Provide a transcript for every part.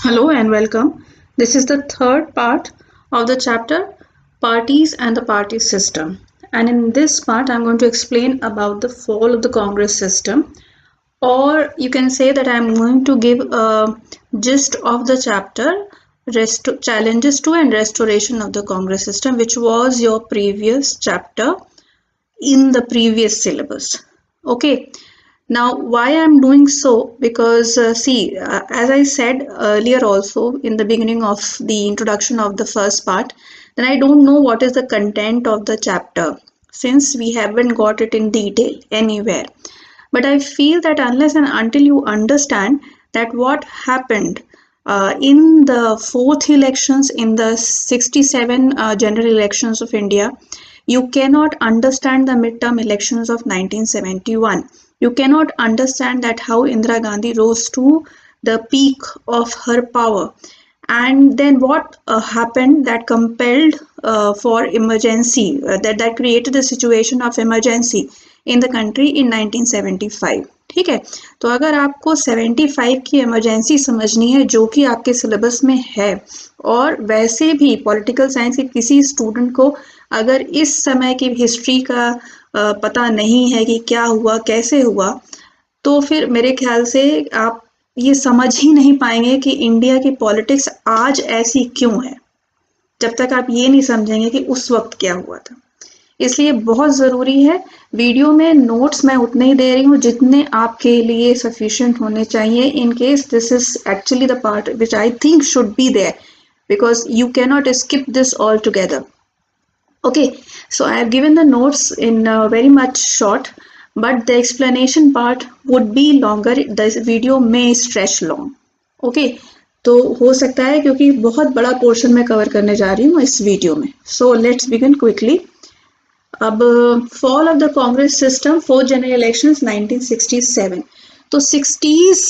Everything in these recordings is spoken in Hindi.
Hello and welcome. This is the third part of the chapter Parties and the Party System. And in this part, I'm going to explain about the fall of the Congress system, or you can say that I'm going to give a gist of the chapter Challenges to and Restoration of the Congress System, which was your previous chapter in the previous syllabus. Okay. Now, why I'm doing so? Because as I said earlier also in the beginning of the introduction of the first part, then I don't know what is the content of the chapter since we haven't got it in detail anywhere. But I feel that unless and until you understand that what happened in the fourth elections in the 67 general elections of India, you cannot understand the midterm elections of 1971. You cannot understand that how Indira Gandhi rose to the peak of her power, and then what happened that compelled for emergency, that created a situation of emergency in the country in 1975. ठीक है, तो अगर आपको 75 की इमरजेंसी समझनी है जो कि आपके सिलेबस में है, और वैसे भी पॉलिटिकल साइंस के किसी स्टूडेंट को अगर इस समय की हिस्ट्री का पता नहीं है कि क्या हुआ कैसे हुआ, तो फिर मेरे ख्याल से आप ये समझ ही नहीं पाएंगे कि इंडिया की पॉलिटिक्स आज ऐसी क्यों है, जब तक आप ये नहीं समझेंगे कि उस वक्त क्या हुआ था। इसलिए बहुत ज़रूरी है, वीडियो में नोट्स मैं उतने ही दे रही हूँ जितने आपके लिए सफिशिएंट होने चाहिए, in case this is actually the part which I think should be there, because you cannot skip this all together. Okay, so I have given the notes in very much short, but the explanation part would be longer. This video may stretch long. Okay, तो हो सकता है क्योंकि बहुत बड़ा पोर्शन मैं कवर करने जा रही हूँ इस वीडियो में. So let's begin quickly. अब fall of the Congress system, fourth general elections 1967. तो 60s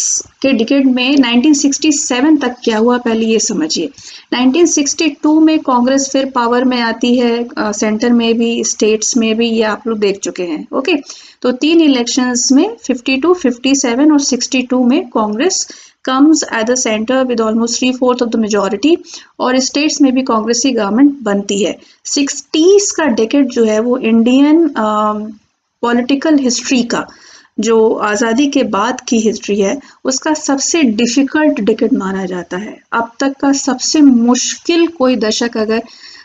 के डिकेड में 1967 तक क्या हुआ पहले ये समझिए. 1962 में कांग्रेस फिर पावर में आती है, सेंटर में भी स्टेट्स में भी, ये आप लोग देख चुके हैं. ओके, तो 3 इलेक्शंस में 52, 57 और 62 में Congress comes at the center with almost 3/4 of the majority, और स्टेट्स में भी कांग्रेस की गवर्नमेंट बनती है. 60s का डेकेड जो है वो इंडियन पॉलिटिकल हिस्ट्री का, जो आज़ादी के बाद की हिस्ट्री है, उसका सबसे डिफिकल्ट डेकेड माना जाता है. अब तक का सबसे मुश्किल कोई दशक अगर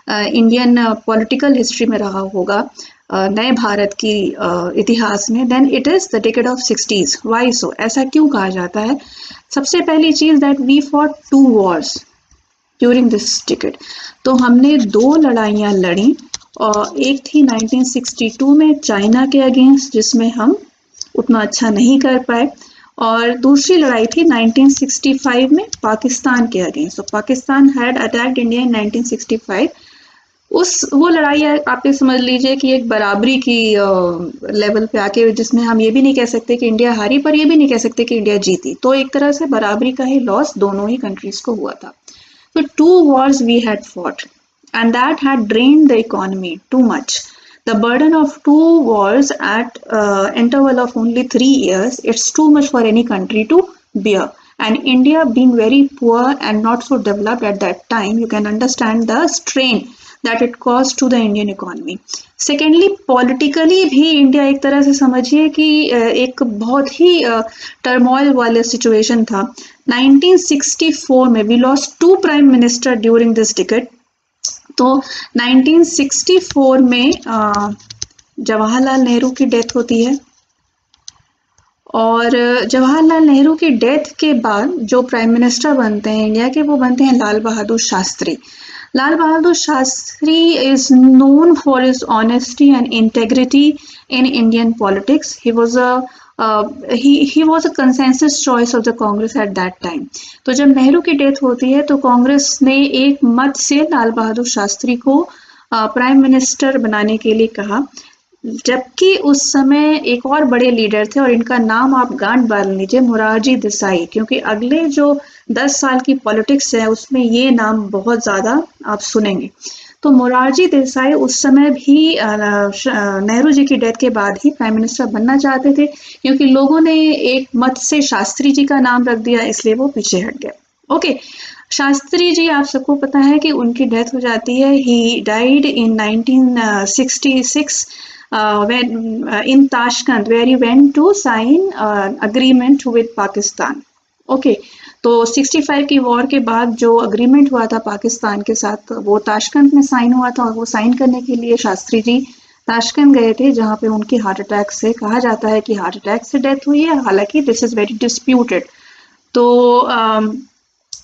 इंडियन पॉलिटिकल हिस्ट्री में रहा होगा नए भारत की इतिहास में, then it is the decade of 60s. Why so, ऐसा क्यों कहा जाता है? सबसे पहली चीज़ that we fought 2 wars during this decade. तो हमने 2 लड़ाइयाँ लड़ी, और एक थी 1962 में चाइना के अगेंस्ट जिसमें हम उतना अच्छा नहीं कर पाए, और दूसरी लड़ाई थी 1965 में पाकिस्तान के अगेंस्ट. तो Pakistan had attacked India in 1965. वो लड़ाई आप ये समझ लीजिए कि एक बराबरी की लेवल पे आके, जिसमें हम ये भी नहीं कह सकते कि इंडिया हारी, पर ये भी नहीं कह सकते कि इंडिया जीती. तो एक तरह से बराबरी का ही लॉस दोनों ही कंट्रीज को हुआ था. तो 2 wars we had fought, and that had drained the economy too much. The burden of 2 wars at interval of only 3 years, it's too much for any country to bear. And India being very poor and not so developed at that time, you can understand the strain that it caused to the Indian economy. Secondly, politically भी इंडिया एक तरह से समझिए कि एक बहुत ही टर्मोइल वाला सिचुएशन था. 1964 में we lost 2 prime minister during this decade. तो 1964 में जवाहरलाल नेहरू की डेथ होती है, और जवाहरलाल नेहरू की डेथ के बाद जो प्राइम मिनिस्टर बनते हैं इंडिया के, वो बनते हैं Lal Bahadur Shastri. Lal Bahadur Shastri is known for his honesty and integrity in Indian politics. He was a consensus choice of the Congress at that time. तो जब नेहरू की डेथ होती है तो कांग्रेस ने एक मत से लाल बहादुर शास्त्री को प्राइम मिनिस्टर बनाने के लिए कहा, जबकि उस समय एक और बड़े लीडर थे, और इनका नाम आप गांठ बांध लीजिए, मोरारजी देसाई, क्योंकि अगले जो 10 साल की पॉलिटिक्स है उसमें ये नाम बहुत ज़्यादा आप सुनेंगे. तो मोरारजी देसाई उस समय भी नेहरू जी की डेथ के बाद ही प्राइम मिनिस्टर बनना चाहते थे, क्योंकि लोगों ने एक मत से शास्त्री जी का नाम रख दिया, इसलिए वो पीछे हट गए. ओके, शास्त्री जी आप सबको पता है कि उनकी डेथ हो जाती है। He died in 1966 when in Tashkent where he went to sign agreement with Pakistan. Okay, तो 65 की वॉर के बाद जो अग्रीमेंट हुआ था पाकिस्तान के साथ वो ताशकंद में साइन हुआ था, और वो साइन करने के लिए शास्त्री जी ताशकंद गए थे, जहाँ पे उनकी हार्ट अटैक से, कहा जाता है कि हार्ट अटैक से डेथ हुई है, हालांकि दिस इज वेरी डिस्प्यूटेड। तो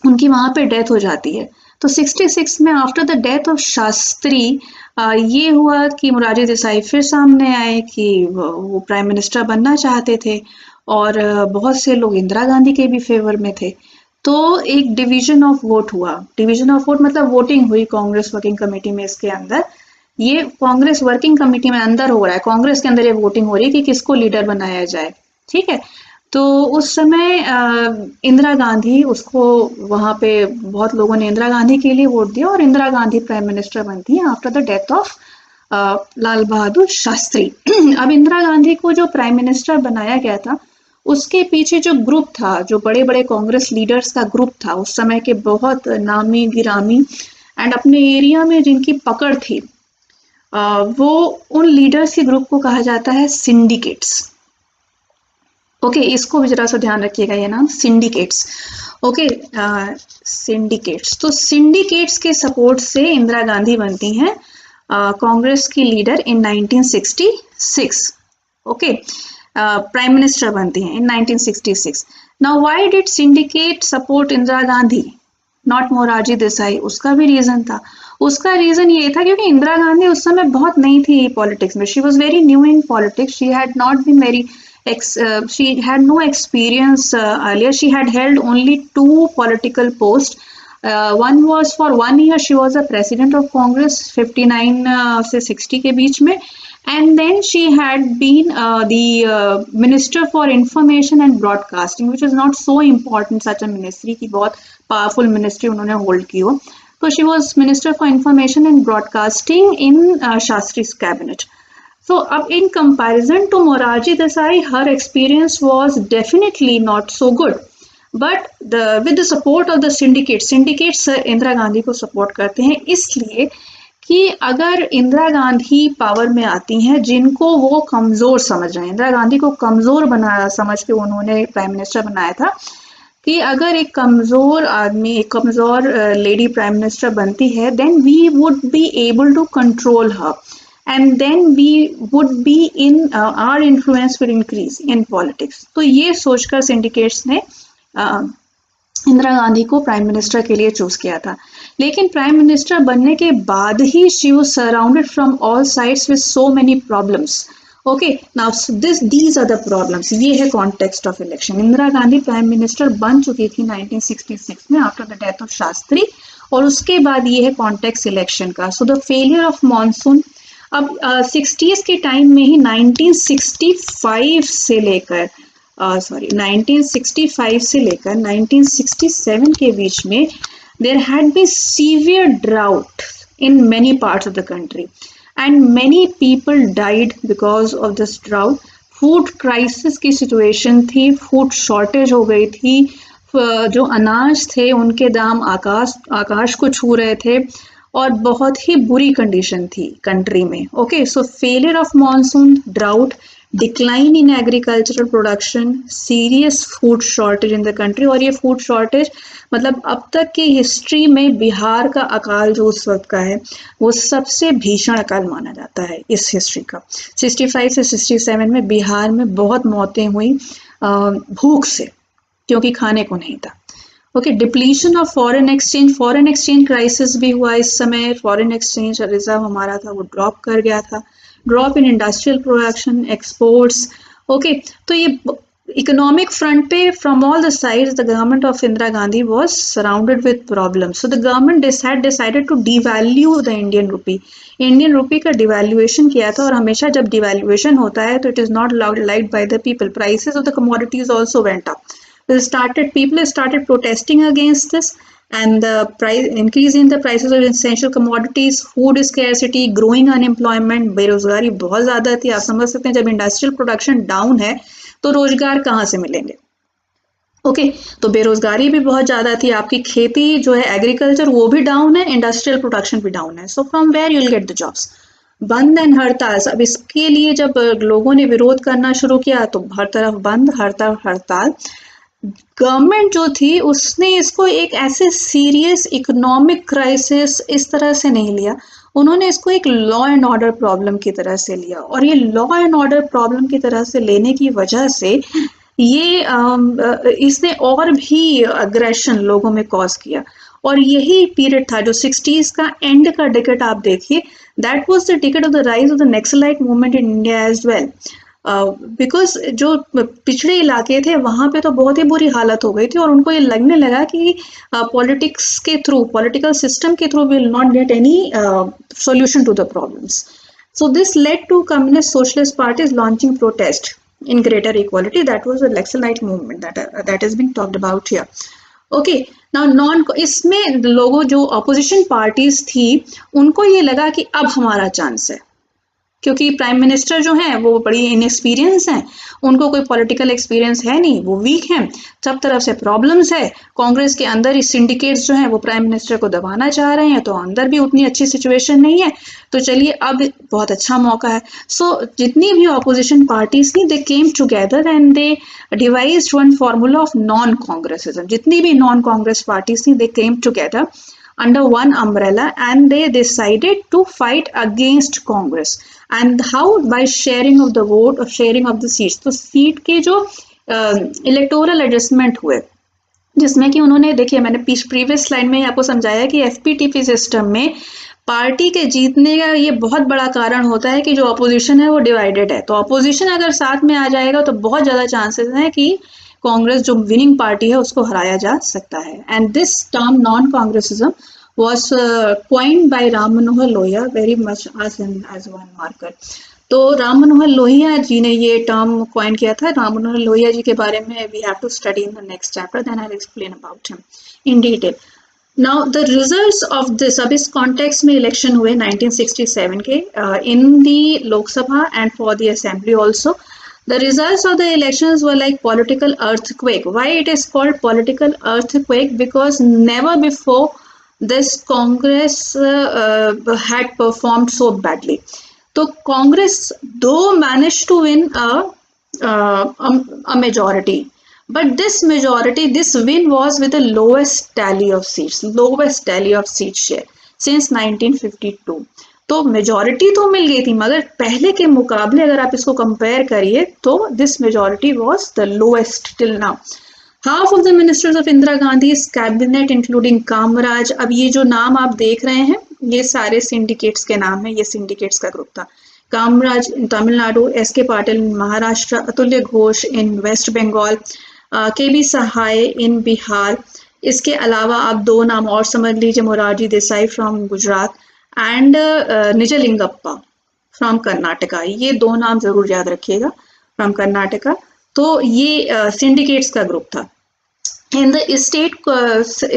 उनकी वहाँ पे डेथ हो जाती है। तो 66 में after the death of Shastri ये हुआ कि मोरारजी देसाई फिर सामने आए कि वो प्राइम मिनिस्टर बनना चाहते थे, और बहुत से लोग इंदिरा गांधी के भी फेवर में थे। तो एक डिवीजन ऑफ वोट हुआ। डिवीजन ऑफ वोट मतलब वोटिंग हुई कांग्रेस वर्किंग कमेटी में। इसके अंदर ये कांग्रेस वर्किंग कमेटी में अंदर हो रहा है, कांग्रेस के अंदर ये वोटिंग हो रही है कि किसको लीडर बनाया जाए। ठीक है, तो उस समय इंदिरा गांधी, उसको वहां पे बहुत लोगों ने इंदिरा गांधी के लिए वोट दिया, और इंदिरा गांधी प्राइम मिनिस्टर बनती है after the death of Lal Bahadur Shastri. अब इंदिरा गांधी को जो प्राइम मिनिस्टर बनाया गया था, उसके पीछे जो ग्रुप था, जो बड़े बड़े कांग्रेस लीडर्स का ग्रुप था उस समय के, बहुत नामी गिरामी एंड अपने एरिया में जिनकी पकड़ थी, वो उन लीडर्स के ग्रुप को कहा जाता है सिंडिकेट्स। ओके, इसको भी जरा सा ध्यान रखिएगा, ये नाम सिंडिकेट्स। Okay, syndicates. तो सिंडिकेट्स के सपोर्ट से इंदिरा गांधी बनती हैं कांग्रेस की leader in 1966। Okay, prime minister बनती हैं इन 1966। Now why did syndicate support Indira Gandhi, not Morarji Desai? उसका भी रीजन था। उसका रीजन ये था क्योंकि इंदिरा गांधी उस समय बहुत नई थी पॉलिटिक्स में। She was very new in politics. She had not been very she had no experience earlier. She had held only 2 political posts. One was for 1 year she was a president of Congress 59 से 60 के बीच में, and then she had been the minister for information and broadcasting, which is not so important such a ministry कि बहुत powerful ministry उन्होंने hold की हो। तो she was minister for information and broadcasting in Shastri's cabinet. So अब in comparison to Morarji Desai, her experience was definitely not so good. But with the support of the syndicates Indira Gandhi को support करते हैं, इसलिए कि अगर इंदिरा गांधी पावर में आती हैं, जिनको वो कमजोर समझ रहे हैं, इंदिरा गांधी को कमजोर बनाया समझ के उन्होंने प्राइम मिनिस्टर बनाया था, कि अगर एक कमजोर आदमी, एक कमजोर लेडी प्राइम मिनिस्टर बनती है, then we would be able to control her. And then we would be in our influence will increase in politics. तो ये सोचकर सिंडिकेट्स ने इंदिरा गांधी को प्राइम मिनिस्टर के लिए चूज किया था। लेकिन प्राइम मिनिस्टर बनने के बाद ही she was surrounded from all sides with so many problems. Okay, now these are the problems. ये है context of election. Indira Gandhi prime minister बन चुकी थी 1966 में after the death of Shastri, और उसके बाद ये है कॉन्टेक्स्ट इलेक्शन का। So the failure of monsoon. अब 60s के टाइम में ही 1965 से लेकर 1967 के बीच में there had been severe drought in many parts of the country and many people died because of this drought. Food crisis की सिचुएशन थी, फूड शॉर्टेज हो गई थी, जो अनाज थे उनके दाम आकाश को छू रहे थे, और बहुत ही बुरी कंडीशन थी कंट्री में। Okay, so failure of monsoon, drought, decline in agricultural production, serious food shortage in the country. और ये फूड शॉर्टेज मतलब अब तक की हिस्ट्री में बिहार का अकाल जो उस वक्त का है, वो सबसे भीषण अकाल माना जाता है इस हिस्ट्री का। 65 से 67 में बिहार में बहुत मौतें हुई भूख से, क्योंकि खाने को नहीं था। Okay, depletion of foreign exchange crisis भी हुआ इस समय। फॉरेन एक्सचेंज रिजर्व हमारा था वो ड्रॉप कर गया था। Drop in industrial production, exports. Okay, तो ये इकोनॉमिक फ्रंट पे from all the sides the government of Indira Gandhi was surrounded with problems. So the government decided to devalue the Indian rupee. Indian rupee का डिवैल्यूएशन किया था, और हमेशा जब डिवैल्यूएशन होता है तो it is not liked by the people. Prices of the commodities also went up. People started protesting against this, and the increase in the prices of essential commodities, food scarcity, growing unemployment, बेरोजगारी बहुत ज्यादा थी। आप समझ सकते हैं जब इंडस्ट्रियल प्रोडक्शन डाउन है तो रोजगार कहाँ से मिलेंगे। ओके तो बेरोजगारी भी बहुत ज़्यादा थी, आपकी खेती जो है एग्रीकल्चर वो भी डाउन है, इंडस्ट्रियल प्रोडक्शन भी डाउन है, so from where you will get the jobs. बंद एंड हड़ताल, अब इसके लिए जब लोगों ने विरोध करना शुरू किया तो हर तरफ बंद, हर तरफ हड़ताल। गवर्नमेंट जो थी उसने इसको एक ऐसे सीरियस इकोनॉमिक क्राइसिस इस तरह से नहीं लिया, उन्होंने इसको एक लॉ एंड ऑर्डर प्रॉब्लम की तरह से लिया, और ये लॉ एंड ऑर्डर प्रॉब्लम की तरह से लेने की वजह से ये इसने और भी अग्रेशन लोगों में कॉज किया। और यही पीरियड था जो 60s का एंड का डिकेड आप देखिए, that was the decade of the rise of the Naxalite movement in India as well. Because जो पिछड़े इलाके थे वहां पे तो बहुत ही बुरी हालत हो गई थी, और उनको ये लगने लगा कि पॉलिटिक्स के थ्रू, पॉलिटिकल सिस्टम के through will not get any solution to the problems. So this led to communist socialist parties launching protest in greater equality. That was the Naxalite movement that has been talked about here. Okay now non, इसमें लोगों जो अपोजिशन पार्टीज थी उनको ये लगा कि अब हमारा चांस है, क्योंकि प्राइम मिनिस्टर जो हैं वो बड़ी इनएक्सपीरियंस हैं, उनको कोई पॉलिटिकल एक्सपीरियंस है नहीं, वो वीक हैं, सब तरफ से प्रॉब्लम्स है, कांग्रेस के अंदर ही सिंडिकेट्स जो हैं वो प्राइम मिनिस्टर को दबाना चाह रहे हैं, तो अंदर भी उतनी अच्छी सिचुएशन नहीं है, तो चलिए अब बहुत अच्छा मौका है। सो जितनी भी ऑपोजिशन पार्टीज थी they came together and they devised one formula of non Congressism, जितनी भी नॉन कांग्रेस पार्टीज थी they came together under one umbrella and they decided to fight against Congress. And how? By sharing of the vote or sharing of the seats. तो सीट के जो इलेक्टोरल एडजस्टमेंट हुए, जिसमें कि उन्होंने, देखिए मैंने प्रीवियस स्लाइड में आपको समझाया कि एफपीटीपी सिस्टम में पार्टी के जीतने का ये बहुत बड़ा कारण होता है कि जो अपोजिशन है वो डिवाइडेड है, तो अपोजिशन अगर साथ में आ जाएगा तो बहुत ज़्यादा चांसेस हैं कि कांग्रेस जो विनिंग पार्टी है उसको हराया जा सकता है। And this term non Congressism was coined by Ram Manohar Lohia very much as one marker. तो राम मनोहर लोहिया जी ने ये टर्म कॉइन किया था। राम मनोहर लोहिया जी के बारे में we have to study in the next chapter, then I will explain about him in detail. Now the results of this, अब इस कॉन्टेक्स्ट में इलेक्शन हुए 1967 के in the Lok Sabha and for the assembly also. The results of the elections were like political earthquake. Why it is called political earthquake? Because never before this Congress had performed so badly. So Congress though managed to win a majority, but this majority, this win was with the lowest tally of seat share since 1952. तो मेजॉरिटी तो मिल गई थी, मगर पहले के मुकाबले अगर आप इसको कंपेयर करिए तो this majority was the lowest till now. Half of the ministers of Indira Gandhi cabinet including Kamraj, अब ये जो नाम आप देख रहे हैं ये सारे सिंडिकेट्स के नाम है, ये सिंडिकेट्स का ग्रुप था। कामराज इन तमिलनाडु, एस के पाटिल इन महाराष्ट्र, अतुल्य घोष इन वेस्ट बंगाल, के बी सहाय इन बिहार। इसके अलावा आप दो नाम और समझ लीजिए, Morarji Desai from Gujarat and Nijalingappa from Karnataka, ये दो नाम जरूर याद रखिएगा, फ्रॉम कर्नाटका। तो ये सिंडिकेट्स का ग्रुप था। In the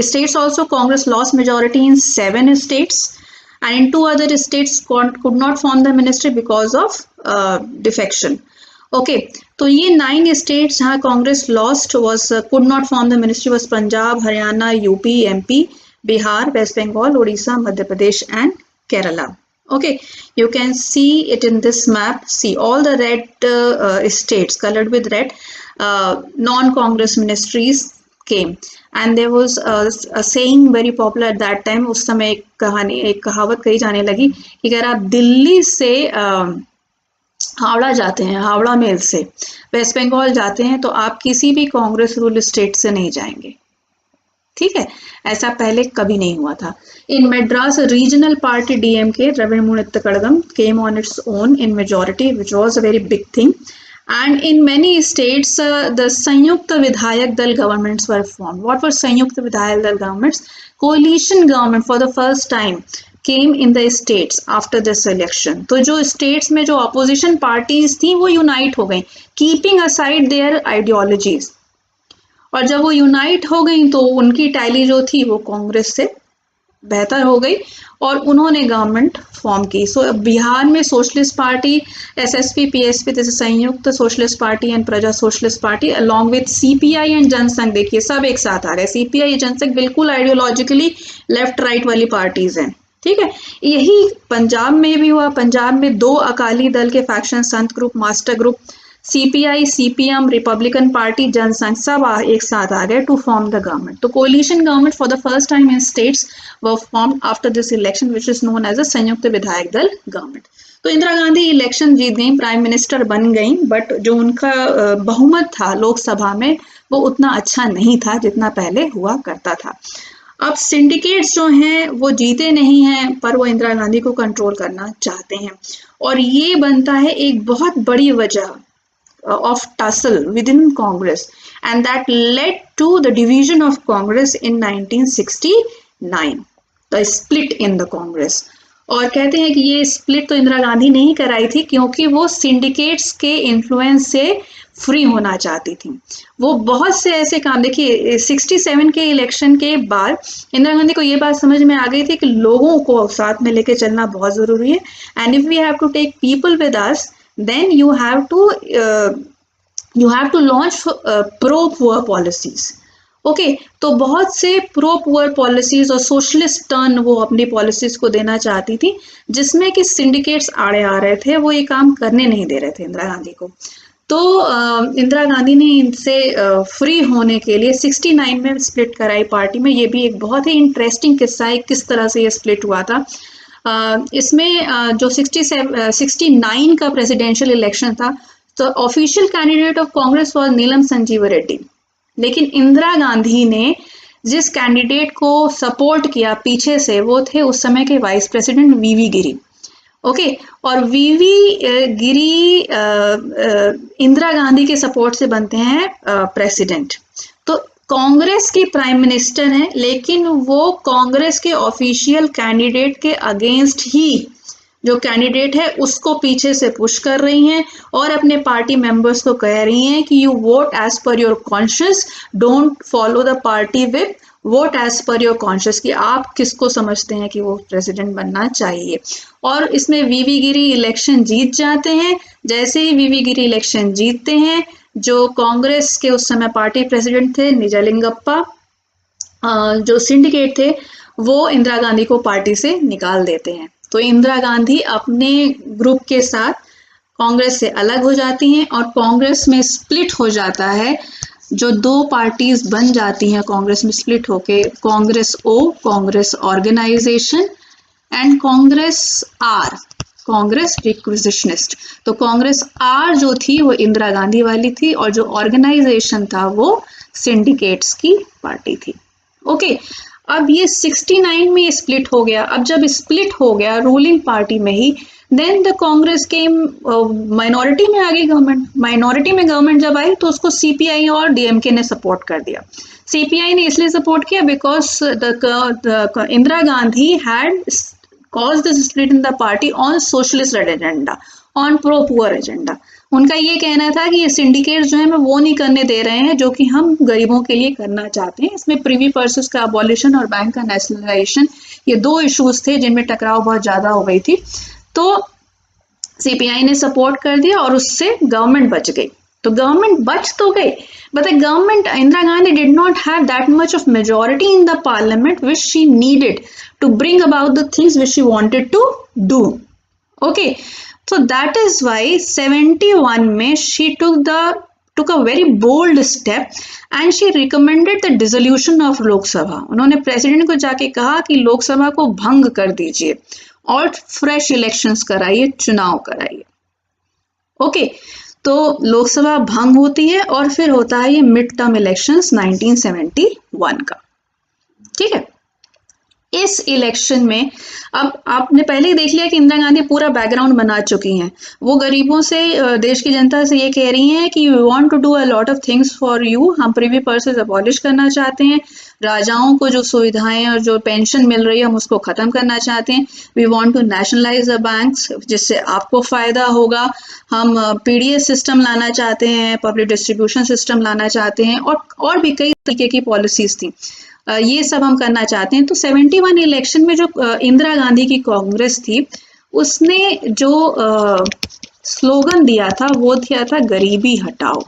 states also Congress lost majority in 7 states and in 2 other states could not form the ministry because of defection. Okay, तो ये 9 states जहाँ Congress lost was could not form the ministry was Punjab, Haryana, UP, MP, Bihar, West Bengal, Odisha, Madhya Pradesh and Kerala. Okay, you can see it in this map. See all the red states colored with red, non-Congress ministries came, and there was a saying very popular at that time. उस समय एक कहावत कही जाने लगी कि अगर आप दिल्ली से हावड़ा जाते हैं, हावड़ा मेल से वेस्ट बंगाल जाते हैं, तो आप किसी भी कांग्रेस रूल स्टेट से नहीं जाएंगे। ठीक है, ऐसा पहले कभी नहीं हुआ था। In Madras regional party DMK Dravida Kazhagam came on its own in majority which was a very big thing, and in many states the Samyukta Vidhayak Dal governments were form. What were Samyukta Vidhayak Dal governments? Coalition government for the first time came in the states after this election. तो जो स्टेट्स में जो अपोजिशन पार्टीज थी वो यूनाइट हो गई, कीपिंग असाइड देयर आइडियोलॉजीज, और जब वो यूनाइट हो गई तो उनकी टैली जो थी वो कांग्रेस से बेहतर हो गई और उन्होंने गवर्नमेंट फॉर्म की। सो बिहार में सोशलिस्ट पार्टी, एसएसपी, पीएसपी, जैसे Samyukta Socialist Party and Praja Socialist Party along with CPI and Jana Sangh, देखिए सब एक साथ आ रहे हैं। सीपीआई, जनसंघ बिल्कुल आइडियोलॉजिकली लेफ्ट राइट वाली पार्टीज हैं, ठीक है। यही पंजाब में भी हुआ। पंजाब में दो अकाली दल के faction, Sant group, master group, CPI, CPM, Republican Party, Jana Sangh, सब एक साथ आ गए टू फॉर्म द गवर्नमेंट। तो coalition government for the first time in states were form after this election which is known as a Samyukta Vidhayak दल गवर्नमेंट। तो इंदिरा गांधी इलेक्शन जीत गई, प्राइम मिनिस्टर बन गई, बट जो उनका बहुमत था लोकसभा में वो उतना अच्छा नहीं था जितना पहले हुआ करता था। अब सिंडिकेट्स जो हैं वो जीते नहीं हैं, पर वो इंदिरा गांधी को कंट्रोल करना चाहते हैं, और ये बनता है एक बहुत बड़ी वजह of tussle within Congress, and that led to the division of Congress in 1969, the split in the Congress। और कहते हैं कि ये स्प्लिट तो इंदिरा गांधी ने ही कराई थी, क्योंकि वो सिंडिकेट्स के इन्फ्लुएंस से फ्री होना चाहती थी। वो बहुत से ऐसे काम, देखिए 67 के इलेक्शन के बाद इंदिरा गांधी को ये बात समझ में आ गई थी कि लोगों को साथ में लेके चलना बहुत जरूरी है, and if we have to take people with us, then you have to launch pro poor policies। Okay, तो बहुत से प्रो पुअर पॉलिसीज और सोशलिस्ट टर्न वो अपनी पॉलिसीज को देना चाहती थी, जिसमें कि सिंडिकेट्स आड़े आ रहे थे, वो ये काम करने नहीं दे रहे थे इंदिरा गांधी को। तो इंदिरा गांधी ने इनसे फ्री होने के लिए 69 में स्प्लिट कराई पार्टी में। ये भी एक बहुत ही इंटरेस्टिंग किस्सा है किस तरह से ये स्प्लिट हुआ था। इसमें जो 69 का प्रेसिडेंशियल इलेक्शन था, तो official candidate of Congress was Neelam Sanjiva Reddy, लेकिन इंदिरा गांधी ने जिस कैंडिडेट को सपोर्ट किया पीछे से, वो थे उस समय के वाइस प्रेसिडेंट वीवी गिरी। ओके, और वीवी गिरी इंदिरा गांधी के सपोर्ट से बनते हैं प्रेसिडेंट। तो कांग्रेस के प्राइम मिनिस्टर हैं, लेकिन वो कांग्रेस के ऑफिशियल कैंडिडेट के अगेंस्ट ही जो कैंडिडेट है उसको पीछे से पुश कर रही हैं, और अपने पार्टी मेंबर्स को कह रही हैं कि you vote as per your conscious, don't follow the party whip, vote as per your conscious, कि आप किसको समझते हैं कि वो प्रेसिडेंट बनना चाहिए। और इसमें वीवी गिरी इलेक्शन जीत जाते हैं। जैसे ही वीवी गिरी इलेक्शन जीतते हैं, जो कांग्रेस के उस समय पार्टी प्रेसिडेंट थे निजलिंगप्पा, जो सिंडिकेट थे, वो इंदिरा गांधी को पार्टी से निकाल देते हैं। तो इंदिरा गांधी अपने ग्रुप के साथ कांग्रेस से अलग हो जाती हैं, और कांग्रेस में स्प्लिट हो जाता है। जो दो पार्टीज बन जाती हैं कांग्रेस में स्प्लिट होके, Congress O, Congress organisation, and Congress R, Congress requisitionist. तो कांग्रेस आर जो थी वो इंदिरा गांधी वाली थी, और जो ऑर्गेनाइजेशन था वो सिंडिकेट्स की पार्टी थी। ओके, अब ये 69 में स्प्लिट हो गया। अब जब स्प्लिट हो गया रूलिंग पार्टी में ही, देन द कांग्रेस के माइनॉरिटी में आ गई गवर्नमेंट। माइनॉरिटी में गवर्नमेंट जब आई तो उसको सीपीआई और डीएमके ने सपोर्ट कर दिया। सीपीआई ने इसलिए सपोर्ट किया because Indira Gandhi had caused the split in the party on socialist agenda, on pro poor agenda। उनका ये कहना था कि ये सिंडिकेट जो है मैं वो नहीं करने दे रहे हैं जो कि हम गरीबों के लिए करना चाहते हैं। इसमें प्रिवी पर्सेस का अबॉलिशन और बैंक का नेशनलाइजेशन, ये दो इश्यूज थे जिनमें टकराव बहुत ज्यादा हो गई थी। तो सीपीआई ने सपोर्ट कर दिया और उससे गवर्नमेंट बच गई। तो गवर्नमेंट बच तो गई, but the government, Indira Gandhi did not have that much of majority in the parliament which she needed to bring about the things which she wanted to do. Okay, so that is why 71 में she took a very bold step and she recommended the dissolution of Lok Sabha। उन्होंने प्रेसिडेंट को जाके कहा कि लोकसभा को भंग कर दीजिए और फ्रेश इलेक्शंस कराइए, चुनाव कराइए। ओके, तो लोकसभा भंग होती है और फिर होता है ये मिड टर्म इलेक्शंस 1971 का। ठीक है, इस इलेक्शन में अब आपने पहले ही देख लिया कि इंदिरा गांधी पूरा बैकग्राउंड बना चुकी हैं। वो गरीबों से, देश की जनता से ये कह रही हैं कि we want to do a lot of things for you. हम प्रिवी पर्सेस अबॉलिश करना चाहते हैं, राजाओं को जो सुविधाएं और जो पेंशन मिल रही है हम उसको खत्म करना चाहते हैं। We want to nationalise the banks, जिससे आपको फायदा होगा। हम पीडीएस सिस्टम लाना चाहते हैं, पब्लिक डिस्ट्रीब्यूशन सिस्टम लाना चाहते हैं, और भी कई तरीके की पॉलिसीज थी। ये सब हम करना चाहते हैं। तो 71 इलेक्शन में जो इंदिरा गांधी की कांग्रेस थी, उसने जो स्लोगन दिया था वो दिया था गरीबी हटाओ।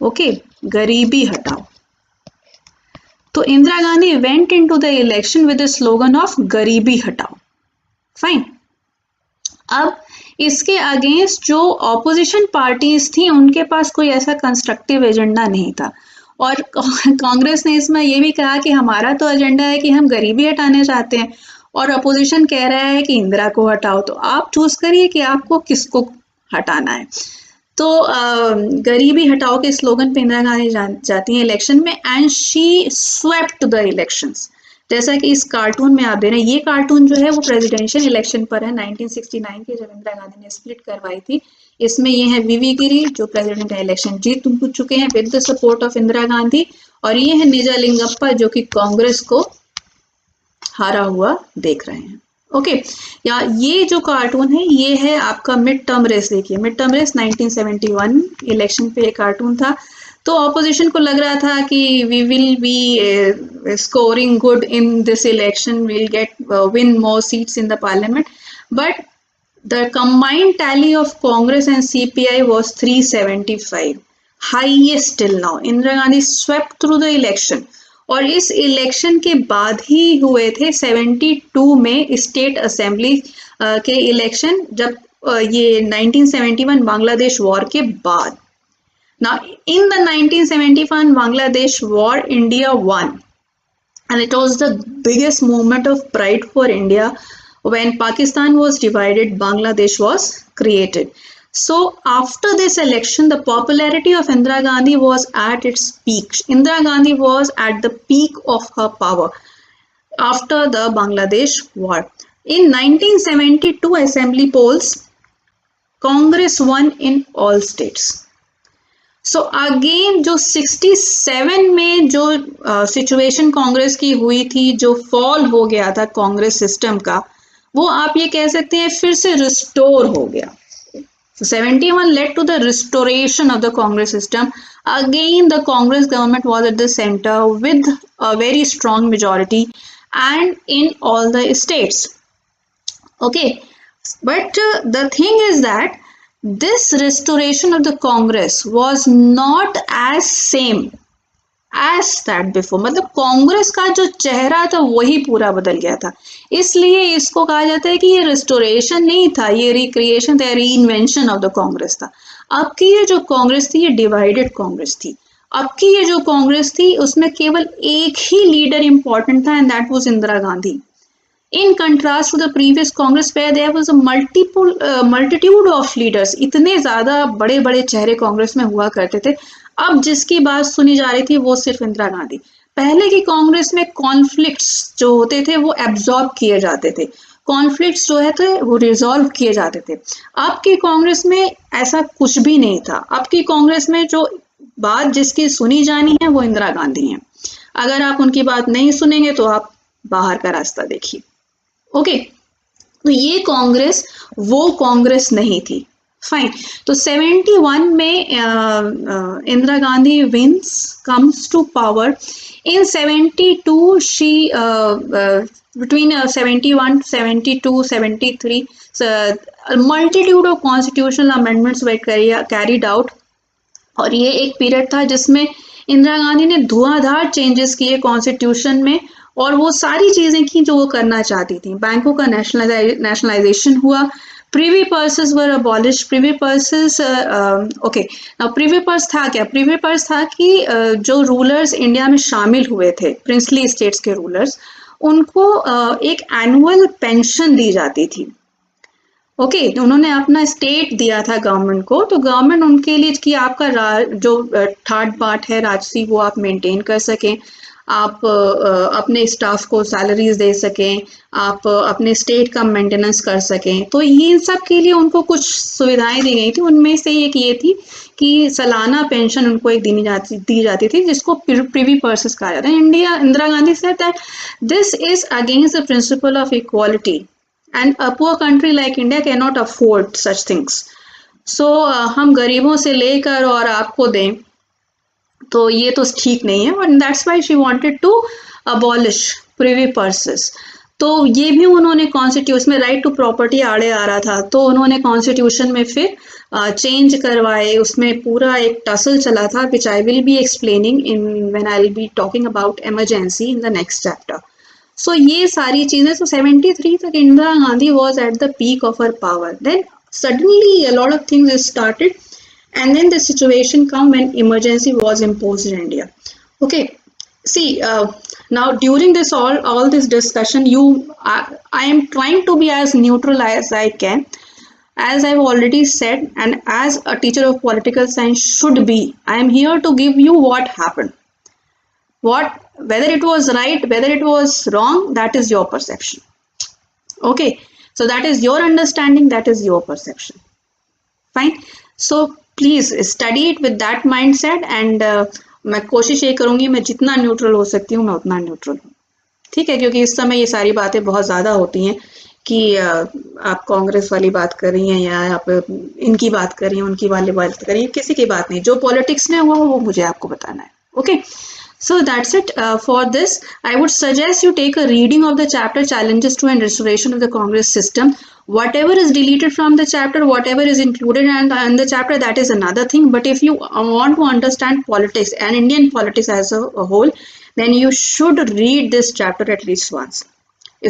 ओके, गरीबी हटाओ। तो Indira Gandhi went into the election with the slogan of गरीबी हटाओ। फाइन। अब इसके अगेंस्ट जो ऑपोजिशन पार्टीज थी उनके पास कोई ऐसा कंस्ट्रक्टिव एजेंडा नहीं था, और कांग्रेस ने इसमें ये भी कहा कि हमारा तो एजेंडा है कि हम गरीबी हटाने चाहते हैं, और अपोजिशन कह रहा है कि इंदिरा को हटाओ। तो आप चूज करिए कि आपको किसको हटाना है। तो गरीबी हटाओ के स्लोगन पे इंदिरा गांधी जाती हैं इलेक्शन में, and she swept the elections. जैसा कि इस कार्टून में आप दे रहे हैं, ये कार्टून जो है वो प्रेसिडेंशियल इलेक्शन पर है 1969 के, जब इंदिरा गांधी ने स्प्लिट करवाई थी। इसमें ये है वीवी गिरी जो प्रेसिडेंट इलेक्शन जीत चुके हैं with the support of Indira Gandhi, और ये है निजालिंगप्पा जो कि कांग्रेस को हारा हुआ देख रहे हैं। ओके, या ये जो कार्टून है ये है आपका मिड टर्म रेस। देखिए मिड टर्म रेस 1971 इलेक्शन पे ये कार्टून था। तो ऑपोजिशन को लग रहा था कि we will be scoring good in this election, will get win more seats in the parliament, but the combined tally of Congress and CPI was 375, highest till now. Indira Gandhi swept through the election, और इस इलेक्शन के बाद ही हुए थे 72 में स्टेट असेंबली के इलेक्शन, जब ये 1971 बांग्लादेश वॉर के बाद। Now, in the 1971 Bangladesh war, India won, and it was the biggest moment of pride for India. When Pakistan was divided, Bangladesh was created. So, after this election, the popularity of Indira Gandhi was at its peak. Indira Gandhi was at the peak of her power after the Bangladesh war. In 1972 assembly polls, Congress won in all states. So again जो 67 में जो सिचुएशन कांग्रेस की हुई थी, जो फॉल हो गया था कांग्रेस सिस्टम का, वो आप ये कह सकते हैं फिर से रिस्टोर हो गया। So 71 led to the restoration of the Congress system. Again, the Congress government was at the center with a very strong majority and in all the states. Okay, but the thing is that this restoration of the Congress was not as same as that before. मतलब कांग्रेस का जो चेहरा था वही पूरा बदल गया था, इसलिए इसको कहा जाता है कि ये रिस्टोरेशन नहीं था, ये रिक्रिएशन था, रीइन्वेंशन ऑफ द कांग्रेस था। अब की ये जो कांग्रेस थी ये डिवाइडेड कांग्रेस थी। अब की ये जो कांग्रेस थी उसमें केवल एक ही लीडर इंपॉर्टेंट था, and that was Indira Gandhi. In contrast to the previous Congress where there was a multitude of leaders, इतने ज़्यादा बड़े बड़े चेहरे कांग्रेस में हुआ करते थे, अब जिसकी बात सुनी जा रही थी वो सिर्फ इंदिरा गांधी। पहले की कांग्रेस में कॉन्फ्लिक्ट्स जो होते थे वो एब्जॉर्ब किए जाते थे, कॉन्फ्लिक्ट्स जो है थे वो रिजॉल्व किए जाते थे। अब की कांग्रेस में ऐसा कुछ भी नहीं था। अब की कांग्रेस में जो बात जिसकी सुनी जानी है वो इंदिरा गांधी है। अगर आप उनकी बात नहीं सुनेंगे तो आप बाहर का रास्ता देखिए। ओके, तो ये कांग्रेस वो कांग्रेस नहीं थी। फाइन। तो 71 में Indira Gandhi wins, comes to power. In 72 she between 71, 72, 73 multitude of constitutional amendments were carried out, और ये एक पीरियड था जिसमें इंदिरा गांधी ने धुआंधार चेंजेस किए कॉन्स्टिट्यूशन में, और वो सारी चीजें की जो वो करना चाहती थी। बैंकों का नेशनलाइजेशन हुआ, privy purses were abolish. Privy purses, okay, now privy purse था क्या? प्रीवी पर्स था कि जो रूलर्स इंडिया में शामिल हुए थे, प्रिंसली स्टेट्स के रूलर्स, उनको एक एनुअल पेंशन दी जाती थी। ओके, तो उन्होंने अपना स्टेट दिया था गवर्नमेंट को, तो गवर्नमेंट उनके लिए कि आपका जो थर्ड पार्ट है राजसी वो आप मेंटेन कर सकें, आप अपने स्टाफ को सैलरीज दे सकें, आप अपने स्टेट का मेंटेनेंस कर सकें। तो ये सब के लिए उनको कुछ सुविधाएं दी गई थी। उनमें से एक ये थी कि सालाना पेंशन उनको एक दी जाती थी, जिसको प्रिवी पर्सेस कहा जाता है। Indira Gandhi said that this is against the principle of equality and a poor country like India can not afford such things. So हम गरीबों से लेकर और आपको दें, तो ये तो ठीक नहीं है, और that's why she wanted to abolish privy purses. तो ये भी उन्होंने कॉन्स्टिट्यूशन में राइट टू प्रॉपर्टी आड़े आ रहा था, तो उन्होंने कॉन्स्टिट्यूशन में फिर चेंज करवाए, उसमें पूरा एक टसल चला था, which I will be explaining in when I will be talking about emergency in the next chapter. So ये सारी चीजें, so 73 तक Indira Gandhi was at the peak of her power. Then suddenly a lot of things started, and then the situation come when emergency was imposed in India. Okay, see, now during this all this discussion, I am trying to be as neutral as I can, as I've already said, and as a teacher of political science should be. I am here to give you what happened. Whether it was right, whether it was wrong, that is your perception. Okay, so that is your understanding, that is your perception. Fine. So please study it with that mindset, and मैं कोशिश ये करूंगी मैं जितना न्यूट्रल हो सकती हूँ मैं उतना न्यूट्रल हूँ, ठीक है, क्योंकि इस समय ये सारी बातें बहुत ज़्यादा होती हैं कि आप कांग्रेस वाली बात कर रही हैं या आप इनकी बात कर रही हैं, उनकी वाली बात कर रही हैं, किसी की बात नहीं, जो पॉलिटिक्स में हुआ वो मुझे आपको बताना है। Okay, so that's it for this. I would suggest you take a reading of the chapter Challenges to and Restoration of the Congress System. Whatever is deleted from the chapter, whatever is included in the chapter, that is another thing. But if you want to understand politics and Indian politics as a whole, then you should read this chapter at least once.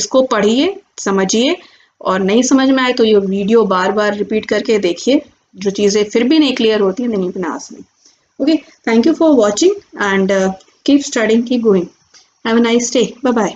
इसको पढ़िए, समझिए, और नहीं समझ में आए तो ये वीडियो बार बार रिपीट करके देखिए, जो चीज़ें फिर भी नहीं क्लियर होती हैं, then you can ask me. Okay, thank you for watching, and keep studying, keep going. Have a nice day. Bye bye.